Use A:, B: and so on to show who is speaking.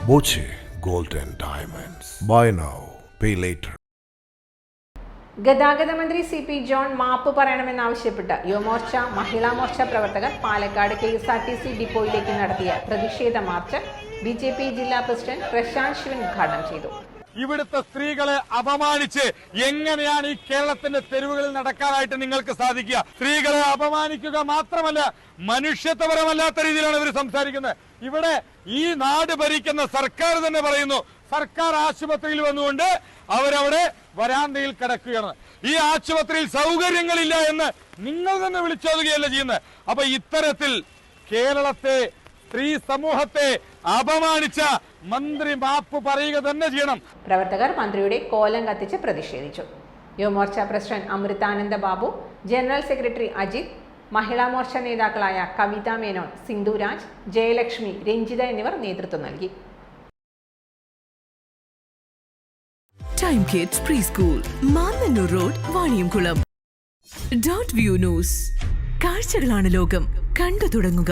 A: Boche Gold and Diamonds. Buy now, pay later.
B: ഗതാഗത മന്ത്രി CP John മാപ്പ് പറയണമെന്നാവശ്യപ്പെട്ട് യുവമോർച്ച മഹിളാ മോർച്ച പ്രവർത്തകർ Palakkad KSRTC ഡിപ്പോയിലേക്ക് നടത്തിയ പ്രതിഷേധ മാർച്ച് BJP ജില്ലാ പ്രസിഡന്റ് പ്രശാന്ത് ശിവൻ ഉദ്ഘാടനം ചെയ്തു.
C: ഇവിടുത്തെ സ്ത്രീകളെ അപമാനിച്ച് എങ്ങനെയാണ് ഈ കേരളത്തിന്റെ തെരുവുകളിൽ നടക്കാനായിട്ട് നിങ്ങൾക്ക് സാധിക്കുക? സ്ത്രീകളെ അപമാനിക്കുക മാത്രമല്ല, മനുഷ്യത്വപരമല്ലാത്ത രീതിയിലാണ് ഇവർ സംസാരിക്കുന്നത്. ഇവിടെ ഈ നാട് ഭരിക്കുന്ന സർക്കാർ തന്നെ പറയുന്നു, സർക്കാർ ആശുപത്രിയിൽ വന്നുകൊണ്ട് അവരവിടെ വരാന്തയിൽ കിടക്കുകയാണ്. ഈ ആശുപത്രിയിൽ സൗകര്യങ്ങളില്ല എന്ന് നിങ്ങൾ തന്നെ വിളിച്ചോതുകയല്ല ചെയ്യുന്നത്. അപ്പൊ ഇത്തരത്തിൽ കേരളത്തെ സ്ത്രീ സമൂഹത്തെ അപമാനിച്ച മന്ത്രി മാപ്പ് പറയുക തന്നെ ചെയ്യണം.
B: പ്രവർത്തകർ മന്ത്രിയുടെ കോലം കത്തിച്ച് പ്രതിഷേധിച്ചു. Yuvamorcha president Amritananda Babu, general secretary Ajith, Mahila Morcha നേതാക്കളായ കവിത മേനോൻ, സിന്ധുരാജ്, ജയലക്ഷ്മി, രഞ്ജിത എന്നിവർ നേതൃത്വം നൽകി.
D: Time kids pre school, Mannanur road, Vaniyamkulam. Dot view news. കാഴ്ചകളാണ് ലോകം, കണ്ടു തുടങ്ങുക.